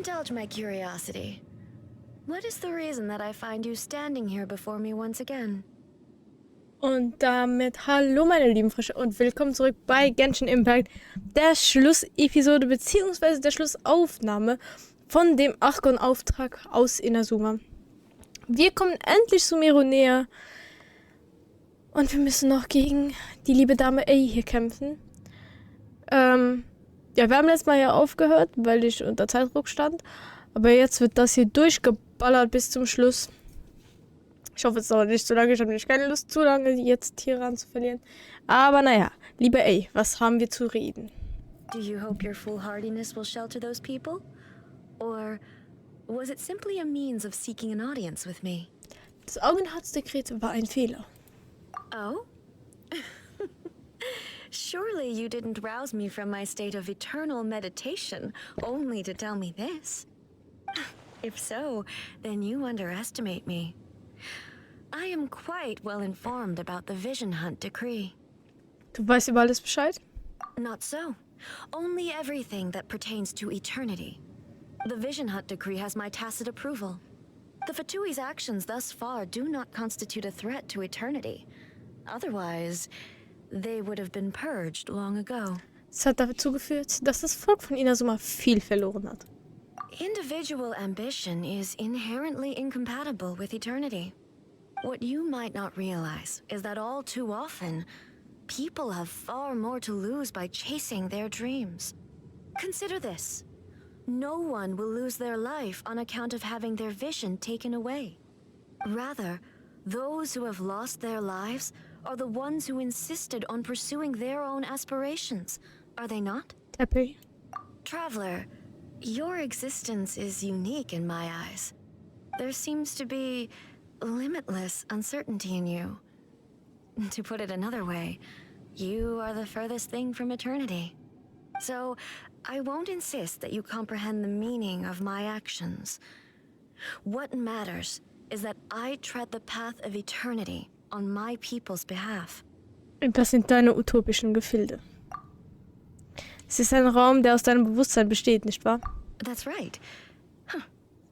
indulge my curiosity. What is the reason that I find you standing here before me once again? Und damit hallo meine lieben Frische und willkommen zurück bei Genshin Impact, der Schlussepisode bzw. der Schlussaufnahme von dem Archon Auftrag aus Inazuma. Wir kommen endlich zu Miro näher und wir müssen noch gegen die liebe Dame Ae hier kämpfen. Ja, wir haben letztes Mal ja aufgehört, weil ich unter Zeitdruck stand, aber jetzt wird das hier durchgeballert bis zum Schluss. Ich hoffe, es dauert nicht so lange. Ich habe nicht keine Lust, zu lange jetzt hier ran zu verlieren. Aber naja, liebe Ae, was haben wir zu reden? Do you hope your foolhardiness will shelter those people? Or was it simply a means of seeking an audience with me? Das Augenharzdekret war ein Fehler. Oh? Surely you didn't rouse me from my state of eternal meditation only to tell me this. If so, then you underestimate me. I am quite well informed about the Vision Hunt decree. Du weißt über alles Bescheid? Not so. Only everything that pertains to eternity. The Vision Hunt decree has my tacit approval. The Fatui's actions thus far do not constitute a threat to eternity. Otherwise, they would have been purged long ago. Es hat dazu geführt, dass das Volk von Inazuma viel verloren hat. Individual ambition is inherently incompatible with eternity. What you might not realize is that all too often, people have far more to lose by chasing their dreams. Consider this. No one will lose their life on account of having their vision taken away. Rather, those who have lost their lives are the ones who insisted on pursuing their own aspirations, are they not? Happy. Traveler, your existence is unique in my eyes. There seems to be limitless uncertainty in you. To put it another way, you are the furthest thing from eternity. So, I won't insist that you comprehend the meaning of my actions. What matters is that I tread the path of eternity on my people's behalf. Das sind deine utopischen Gefilde. Es ist ein Raum, der aus deinem Bewusstsein besteht, nicht wahr? That's right. Huh.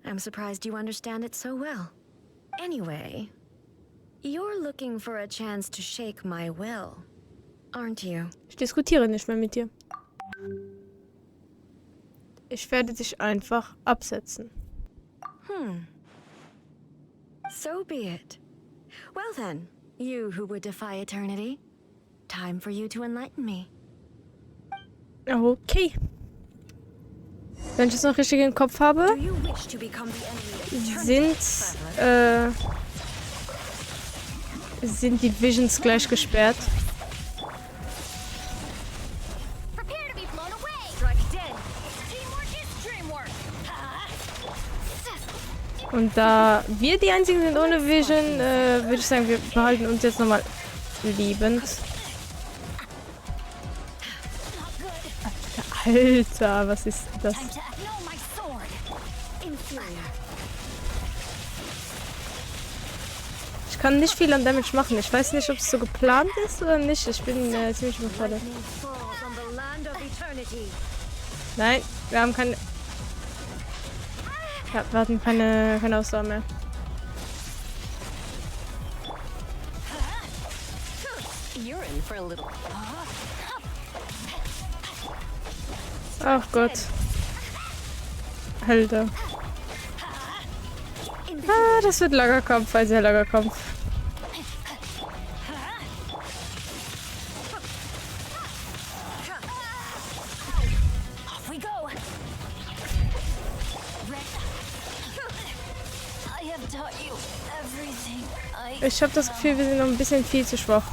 I'm surprised you understand it so well. Anyway, you're looking for a chance to shake my will, aren't you? Ich diskutiere nicht mehr mit dir. Ich werde dich einfach absetzen. So be it. Well then, you who would defy eternity, time for you to enlighten me. Okay. Wenn ich es noch richtig im Kopf habe, Do you wish to become the enemy of eternity, traveler? sind die Visions gleich gesperrt. Prepare to be blown away. Strike dead. Teamwork is dreamwork. Und da wir die einzigen sind ohne Vision, würde ich sagen, wir behalten uns jetzt nochmal lebend. Alter, was ist das? Ich kann nicht viel an Damage machen. Ich weiß nicht, ob es so geplant ist oder nicht. Ich bin ziemlich überfordert. Nein, wir haben keine... Ja, wir hatten keine Ausdauer mehr. Ach Gott. Alter. Ah, das wird langer Kampf, ein sehr langer Kampf. Ich habe das Gefühl, wir sind noch ein bisschen viel zu schwach.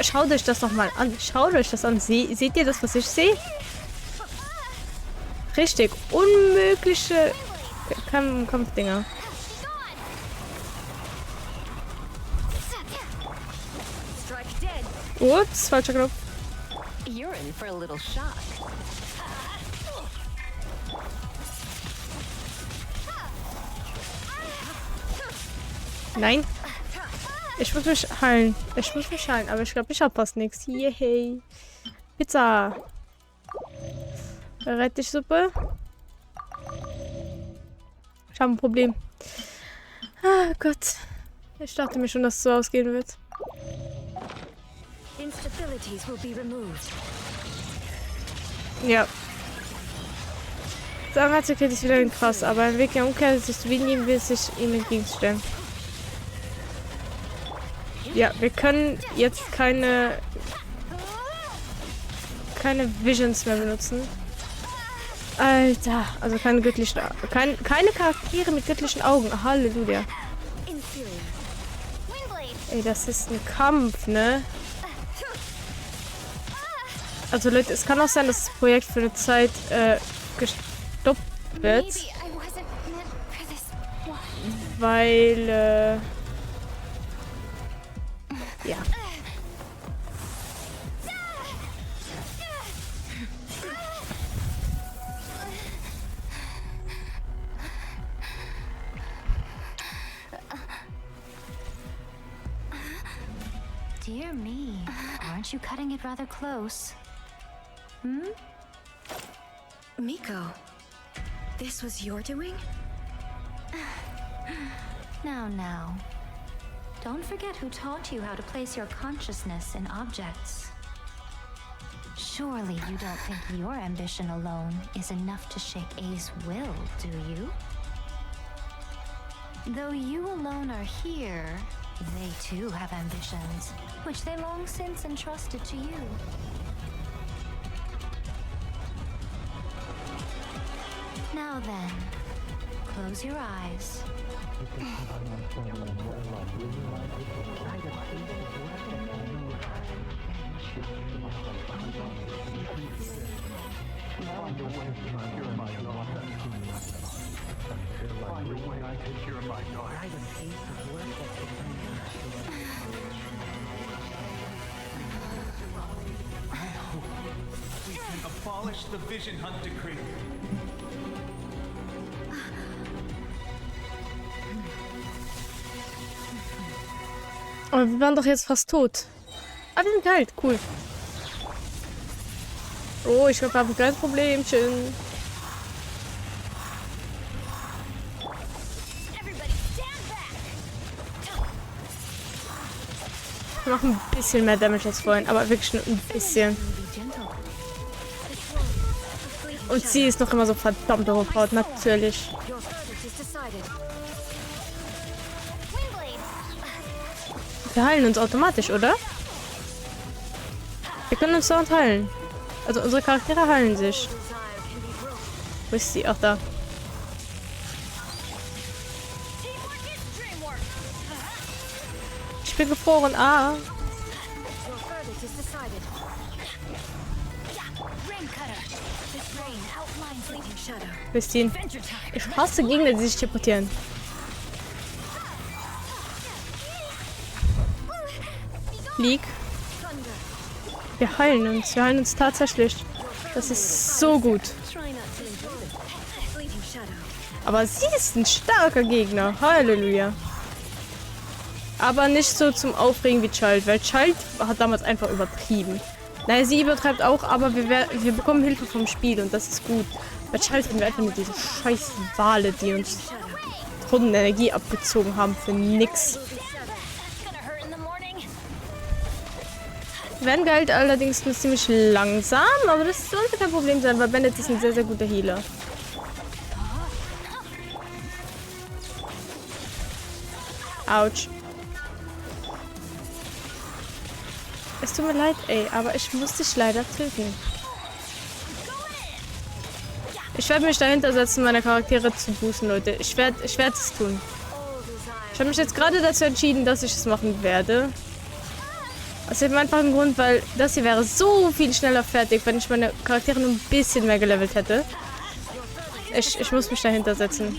Schaut euch das doch mal an. Schaut euch das an. Seht ihr das, was ich sehe? Richtig. Unmögliche Kampfdinger. Ups, falscher Knopf. Nein. Ich muss mich heilen. Aber ich glaube, ich habe fast nichts. Yay. Pizza. Rettich-Suppe. Ich habe ein Problem. Ah Gott. Ich dachte mir schon, dass es so ausgehen wird. Ja. Der Anwaltsekret ist wieder krass, aber ein Weg der Umkehr sich wie nie will sich ihm entgegenstellen. Ja, wir können jetzt keine Visions mehr benutzen. Alter, also keine göttlichen keine Charaktere mit göttlichen Augen. Halleluja. Ey, das ist ein Kampf, ne? Also Leute, es kann auch sein, dass das Projekt für eine Zeit gestoppt wird. Weil, ja. Dear me, aren't you cutting it rather close? Miko, this was your doing? Now. Don't forget who taught you how to place your consciousness in objects. Surely you don't think your ambition alone is enough to shake A's will, do you? Though you alone are here, they too have ambitions, which they long since entrusted to you. Now then, close your eyes. We can abolish the Vision Hunt Decree. Aber wir waren doch jetzt fast tot. Ah, wir sind kalt. Cool. Oh, ich glaube, wir haben ein kleines Problemchen. Wir machen ein bisschen mehr Damage als vorhin, aber wirklich nur ein bisschen. Und sie ist noch immer so verdammt overpowered, natürlich. Wir heilen uns automatisch, oder? Wir können uns dauernd heilen. Also unsere Charaktere heilen sich. Wo ist sie? Ach, da. Ich bin gefroren. Ah. Bisschen. Ich hasse Gegner, die sich teleportieren. League. Wir heilen uns. Wir heilen uns tatsächlich. Das ist so gut. Aber sie ist ein starker Gegner. Halleluja. Aber nicht so zum Aufregen wie Child, weil Child hat damals einfach übertrieben. Naja, sie übertreibt auch, aber wir bekommen Hilfe vom Spiel und das ist gut. Bei Child hatten wir einfach nur diese scheiß Wale, die uns Tonnen Energie abgezogen haben für nix. Vanguard allerdings nur ziemlich langsam, aber das sollte kein Problem sein, weil Bennett ist ein sehr, sehr guter Healer. Autsch. Es tut mir leid, ey, aber ich muss dich leider töten. Ich werde mich dahinter setzen, meine Charaktere zu boosten, Leute. Ich werde es tun. Ich habe mich jetzt gerade dazu entschieden, dass ich es machen werde. Aus dem einfachen Grund, weil das hier wäre so viel schneller fertig, wenn ich meine Charaktere nur ein bisschen mehr gelevelt hätte. Ich muss mich dahinter setzen.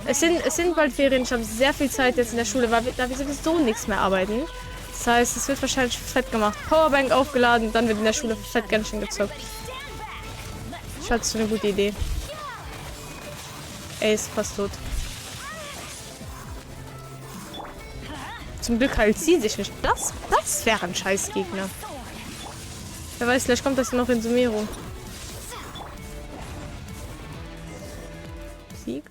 Es sind bald Ferien, ich habe sehr viel Zeit jetzt in der Schule, weil da wir sowieso nichts mehr arbeiten. Das heißt, es wird wahrscheinlich fett gemacht. Powerbank aufgeladen, dann wird in der Schule fett Genshin gezockt. Ich halte es für eine gute Idee. Ey, ist fast tot. Zum Glück heilt sie sich nicht. Das wäre ein Scheißgegner. Wer weiß, vielleicht kommt das noch in Sumero. Sieg?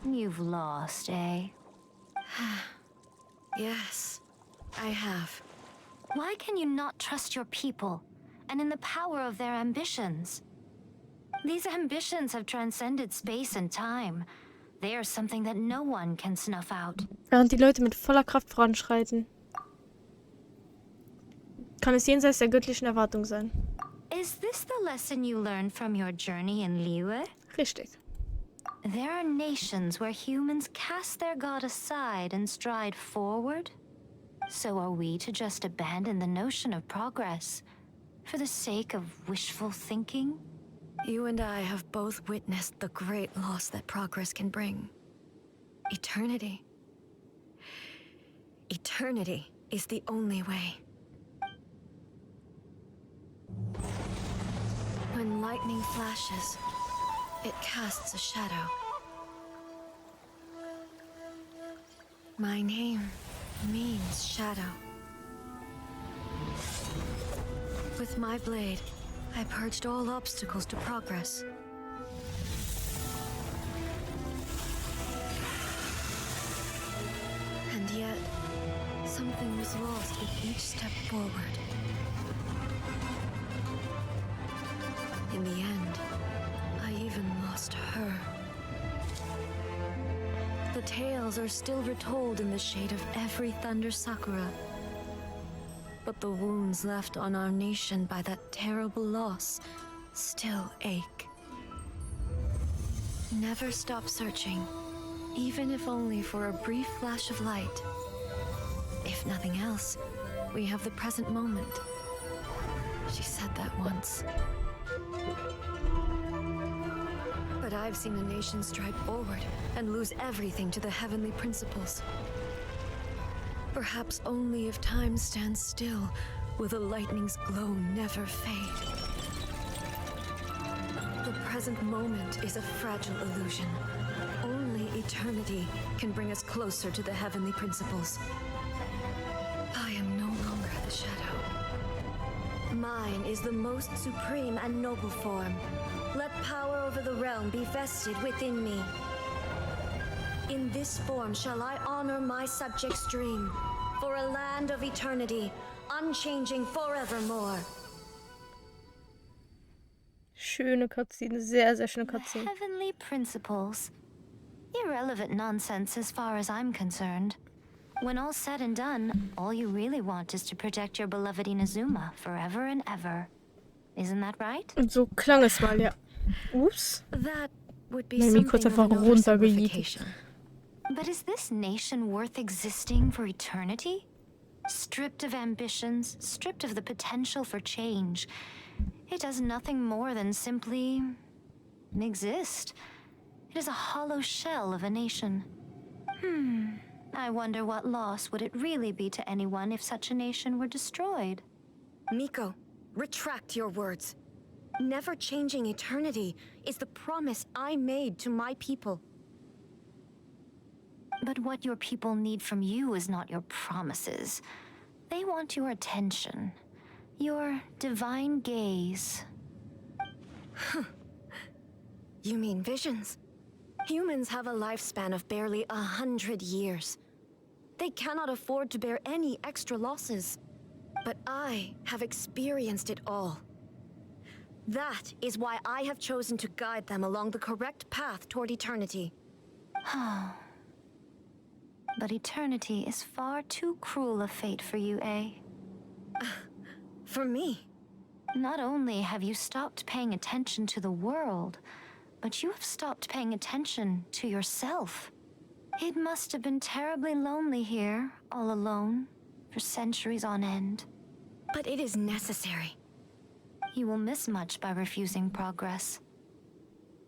You've lost, eh? Yes, I have. Why can you not trust your people and in the power of their ambitions? These ambitions have transcended space and time. They are something that no one can snuff out. Während die Leute mit voller Kraft voranschreiten, kann es jenseits der göttlichen Erwartung sein. Is this the lesson you learned from your journey in Liyue? Richtig. There are nations where humans cast their god aside and stride forward. So are we to just abandon the notion of progress for the sake of wishful thinking? You and I have both witnessed the great loss that progress can bring. Eternity. Eternity is the only way. When lightning flashes, it casts a shadow. My name means shadow. With my blade, I purged all obstacles to progress. And yet, something was lost with each step forward. In the end, I even lost her. The tales are still retold in the shade of every thunder sakura. But the wounds left on our nation by that terrible loss still ache. Never stop searching, even if only for a brief flash of light. If nothing else, we have the present moment. She said that once. But I've seen a nation stride forward and lose everything to the heavenly principles. Perhaps only if time stands still will the lightning's glow never fade. The present moment is a fragile illusion. Only eternity can bring us closer to the heavenly principles. I am no longer the shadow. Mine is the most supreme and noble form. Let power over the realm be vested within me. In this form shall I honor my subject's dream, for a land of eternity, unchanging forevermore. Schöne Cutscene, sehr, sehr schöne The Cutscene. heavenly principles. Irrelevant nonsense as far as I'm concerned. When all's said and done, all you really want is to protect your beloved Inazuma forever and ever. Isn't that right? Und so klang es mal, ja. Ups. That would be Nein, mich kurz something of einfach an runtergejietet. oversimplification. But is this nation worth existing for eternity? Stripped of ambitions, stripped of the potential for change. It does nothing more than simply exist. It is a hollow shell of a nation. I wonder what loss would it really be to anyone if such a nation were destroyed? Miko, retract your words. Never changing eternity is the promise I made to my people. But what your people need from you is not your promises. They want your attention, your divine gaze. You mean visions? Humans have a lifespan of barely 100 years. They cannot afford to bear any extra losses. But I have experienced it all. That is why I have chosen to guide them along the correct path toward eternity. But eternity is far too cruel a fate for you, eh? For me? Not only have you stopped paying attention to the world, but you have stopped paying attention to yourself. It must have been terribly lonely here, all alone, for centuries on end. But it is necessary. You will miss much by refusing progress.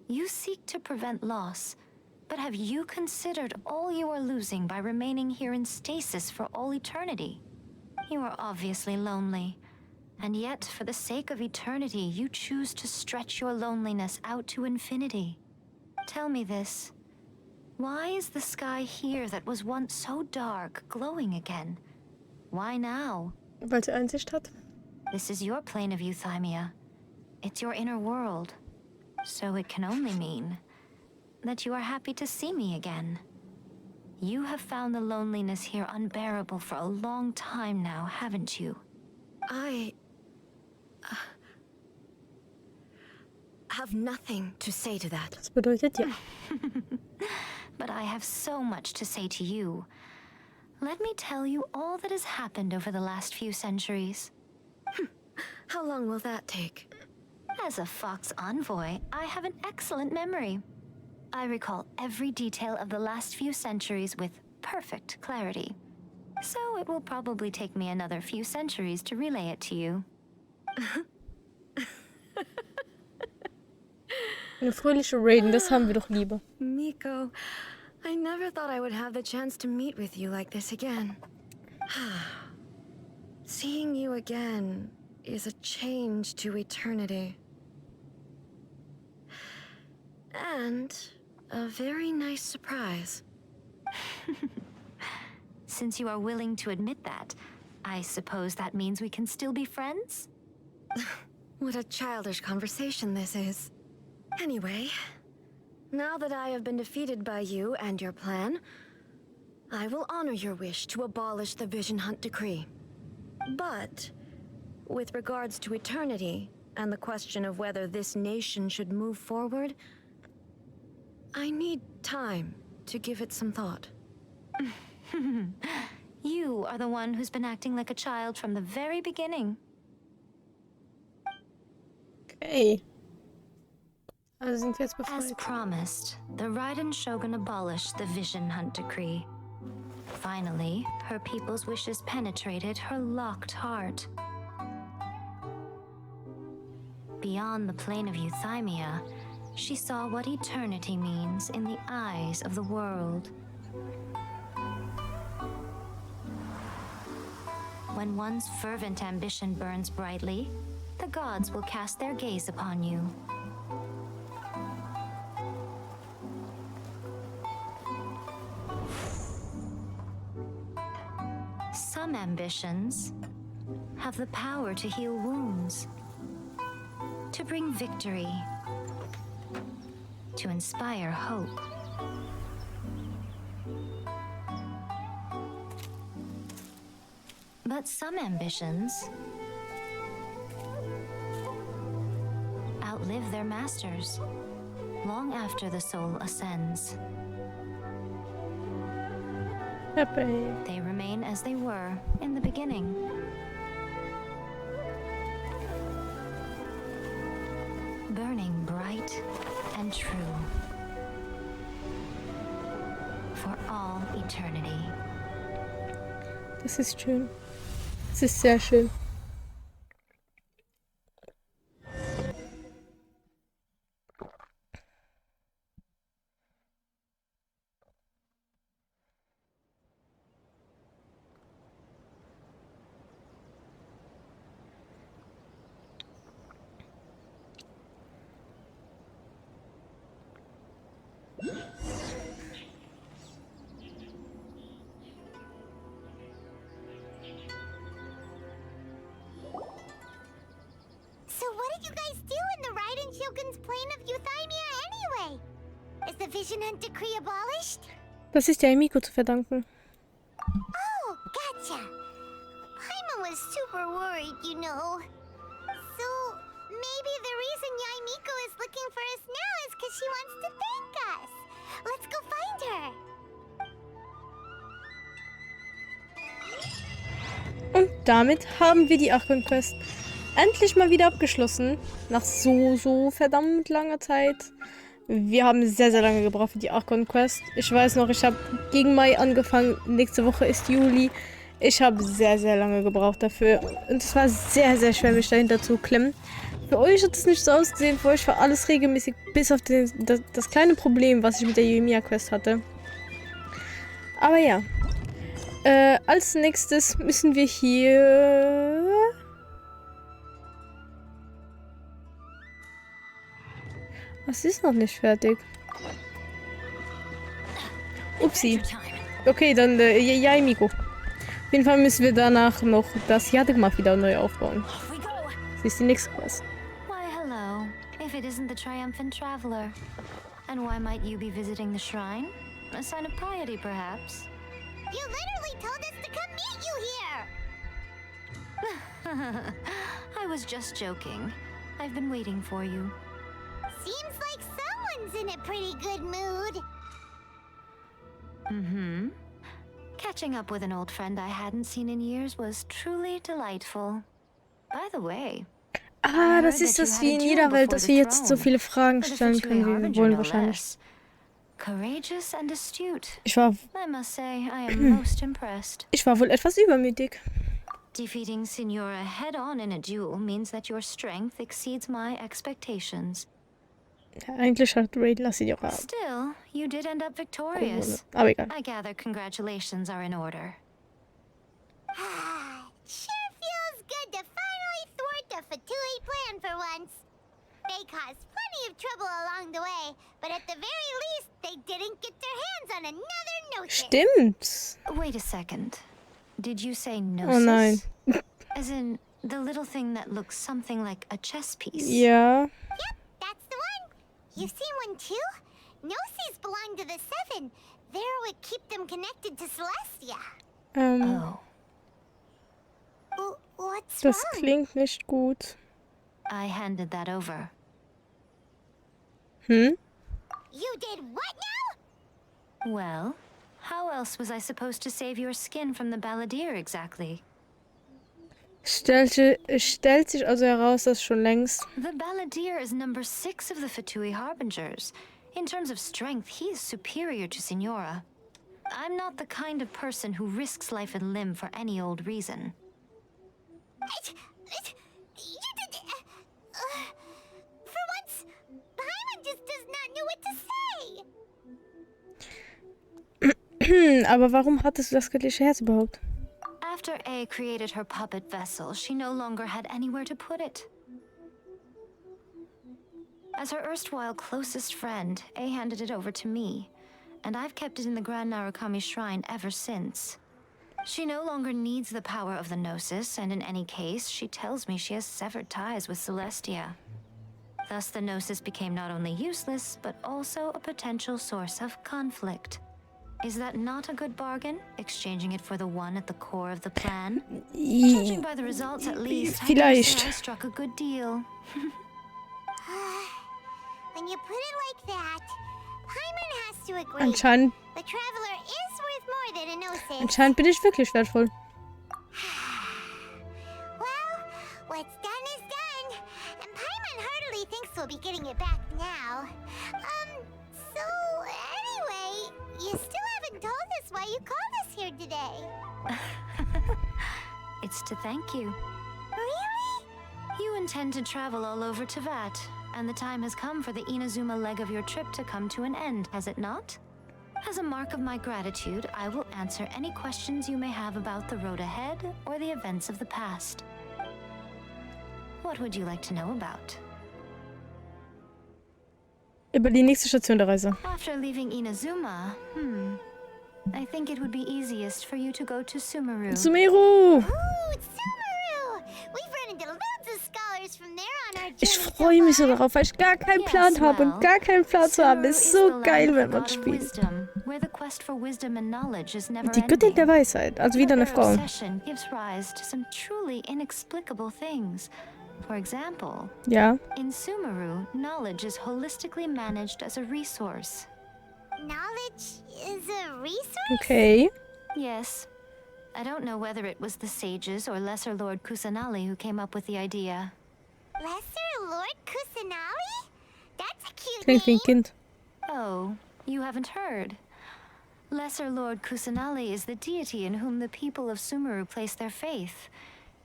You seek to prevent loss, but have you considered all you are losing by remaining here in stasis for all eternity? You are obviously lonely, and yet for the sake of eternity, you choose to stretch your loneliness out to infinity. Tell me this. Why is the sky here that was once so dark glowing again? Why now? Weil sie Einsicht hat. This is your plane of euthymia. It's your inner world. So it can only mean that you are happy to see me again. You have found the loneliness here unbearable for a long time now, haven't you? I have nothing to say to that. Das bedeutet ja. But I have so much to say to you. Let me tell you all that has happened over the last few centuries. How long will that take? As a Fox envoy, I have an excellent memory. I recall every detail of the last few centuries with perfect clarity. So it will probably take me another few centuries to relay it to you. Eine fröhliche Raiden, das haben wir doch lieber. Miko, I never thought I would have the chance to meet with you like this again. Seeing you again is a change to eternity. And a very nice surprise. Since you are willing to admit that, I suppose that means we can still be friends? What a childish conversation this is. Anyway, now that I have been defeated by you and your plan, I will honor your wish to abolish the Vision Hunt Decree. But, with regards to eternity, and the question of whether this nation should move forward, I need time to give it some thought. You are the one who's been acting like a child from the very beginning. Okay. Also sind wir jetzt As befreit. promised, the Raiden Shogun abolished the Vision Hunt Decree. Finally, her people's wishes penetrated her locked heart. Beyond the plane of euthymia, she saw what eternity means in the eyes of the world. When one's fervent ambition burns brightly, the gods will cast their gaze upon you. Some ambitions have the power to heal wounds, to bring victory, to inspire hope. But some ambitions outlive their masters long after the soul ascends. Happy. They remain as they were in the beginning. Burning bright and true for all eternity. Das ist schön. Das ist sehr schön. So what did you guys do in the Raiden Shogun's plane of euthymia anyway? Is the Vision Hunt Decree abolished? Das ist Yae Miko zu verdanken. Oh, gotcha. Paimon was super worried, you know. So maybe the reason Yae Miko is looking for us now is because she wants to thank us. Let's go find her. Und damit haben wir die Archon Quest endlich mal wieder abgeschlossen. Nach so verdammt langer Zeit. Wir haben sehr lange gebraucht für die Archon Quest. Ich weiß noch, ich habe gegen Mai angefangen. Nächste Woche ist Juli. Ich habe sehr lange gebraucht dafür. Und es war sehr schwer, mich dahinter zu klemmen. Für euch hat es nicht so ausgesehen. Für euch war alles regelmäßig, bis auf das kleine Problem, was ich mit der Yoimiya Quest hatte. Aber ja. Als nächstes müssen wir hier... Was ist noch nicht fertig? Upsi. Okay, dann Yae Miko. Auf jeden Fall müssen wir danach noch das Jadegmach wieder neu aufbauen. Das ist die nächste Quest. Why, hello. If it isn't the triumphant traveler. And why might you be visiting the shrine? A sign of piety, perhaps? You literally told us to come meet you here! I was just joking. I've been waiting for you. Seems like someone's in a pretty good mood. Mm-hmm. Catching up with an old friend I hadn't seen in years was truly delightful. By the way, Ah, das ist das wie in jeder Welt, dass wir jetzt so viele Fragen stellen können, wie wir wollen wahrscheinlich. Courageous and astute. Ich war I must say, I am most impressed. wohl etwas übermütig. Defeating Signora head-on in a duel means that your strength exceeds my expectations. Ja, eigentlich hat Raid Lassie ja auch ab. Still, you did end up victorious. Aber egal. I gather congratulations are in order. Sure feels good to finally thwart the Fatui plan for once. They caused plenty of trouble along the way, but at the very least, they didn't get their hands on another notice. Stimmt. Wait a second. Did you say Oh gnosis? nein. As in, the little thing that looks something like a chess piece? Ja. Yep, that's the one. You've seen one too? Gnosis belong to the Seven. They're what keep them connected to Celestia. Oh, What's Das wrong? klingt nicht gut. I handed that over. You did what now? Well, how else was I supposed to save your skin from the balladeer exactly? Stellt sich also heraus, dass schon längst. The balladeer is number 6 of the Fatui Harbingers. In terms of strength, he is superior to Signora. I'm not the kind of person who risks life and limb for any old reason. You did... for once, Paimon just does not know what to say. Aber warum hattest du das göttliche Herz überhaupt? After A created her puppet vessel, she no longer had anywhere to put it. As her erstwhile closest friend, A handed it over to me, and I've kept it in the Grand Narukami Shrine ever since. She no longer needs the power of the Gnosis, and in any case, she tells me she has severed ties with Celestia. Thus, the Gnosis became not only useless, but also a potential source of conflict. Is that not a good bargain, exchanging it for the one at the core of the plan? Judging by the results, at least, I Vielleicht. I struck a good deal. When you put it like that, Paimon has to agree. Anscheinend The Traveler is worth more than a Gnosis. Anscheinend bin ich wirklich wertvoll. Well, what's done is done. And Paimon hardly thinks we'll be getting it back now. So anyway, you still haven't told us why you called us here today. It's to thank you. Really? You intend to travel all over Teyvat, and the time has come for the Inazuma leg of your trip to come to an end, has it not? As a mark of my gratitude, I will answer any questions you may have about the road ahead or the events of the past. What would you like to know about? Über die nächste Station der Reise. After leaving Inazuma, I think it would be easiest for you to go to Sumeru. Sumeru! Ooh, Sumeru! We've run into loads of scholars from there on our journey. Ich freue mich so darauf, weil ich gar keinen Plan habe und gar keinen Plan zu haben. Ist so geil, wenn man spielt. Die Göttin der Weisheit, also wieder eine Frau. Gives rise to some truly inexplicable things. For example, Ja. in Sumeru, knowledge is holistically managed as a resource. Knowledge is a resource? Okay. Yes. I don't know whether it was the sages or Lesser Lord Kusanali who came up with the idea. Lesser Lord Kusanali? That's a cute Klingt wie name. ein Kind. Oh, you haven't heard. Lesser Lord Kusanali is the deity in whom the people of Sumeru place their faith.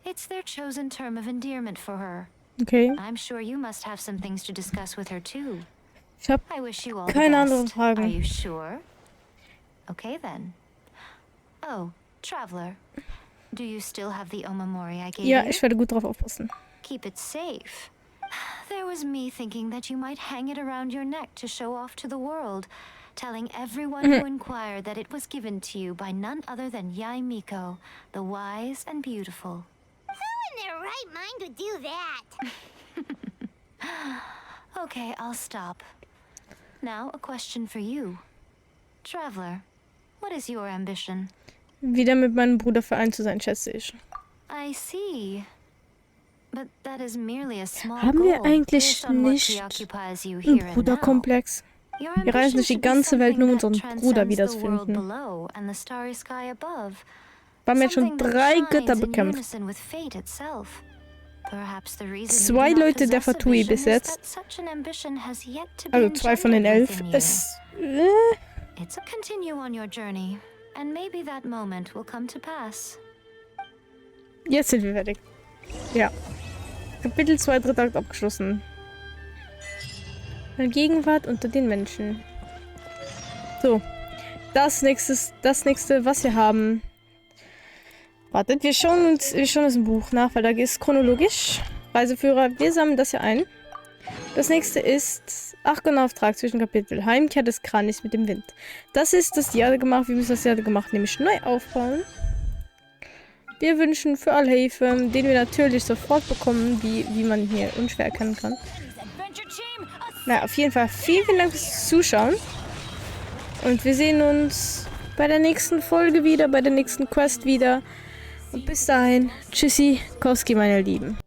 It's their chosen term of endearment for her. Okay. I'm sure you must have some things to discuss with her too. Ich habe I wish you all keine the anderen best. Fragen. Are you sure? Okay then. Oh, traveler. Do you still have the Omamori I gave Ja, you? ich werde gut drauf aufpassen. Keep it safe. There was me thinking that you might hang it around your neck to show off to the world, telling everyone who inquired that it was given to you by none other than Yae Miko, the wise and beautiful. Who in their right mind would do that? Okay, I'll stop. Now, a question for you. Traveler, what is your ambition? Wieder mit meinem Bruder vereint zu sein, schätze ich. I see. But that is merely a small Haben wir goal eigentlich based on what nicht preoccupies you einen here and now. Bruderkomplex? Your Wir reisen ambition durch die should be ganze Welt, nur um something unseren that Bruder transcends the world wiederzufinden. below and the starry sky above. Wir haben jetzt schon Something that 3 shines Götter in bekämpft. unison with fate itself. Perhaps the reason 2 you do not Leute der possess a Fatui vision bis is jetzt. that such an ambition has yet to be Also 2 von den 11. engendered within you. Es... It's a continue on your journey, and maybe that moment will come to pass. Jetzt sind wir fertig. Ja. Kapitel 2, dritter Akt abgeschlossen. Allgegenwart unter den Menschen. So. Das nächste, was wir haben. Wartet, wir schauen uns ein Buch nach, weil da geht es chronologisch. Reiseführer, wir sammeln das hier ein. Das nächste ist Archon Auftrag zwischen Kapitel. Heimkehr des Kranichs mit dem Wind. Das ist das Jahre gemacht. Wie müssen das Jahre gemacht? Nämlich neu aufbauen. Wir wünschen für alle Hilfe, den wir natürlich sofort bekommen, wie man hier unschwer erkennen kann. Na, auf jeden Fall vielen Dank fürs Zuschauen. Und wir sehen uns bei der nächsten Folge wieder, bei der nächsten Quest wieder. Und bis dahin, tschüssi, Kowski, meine Lieben.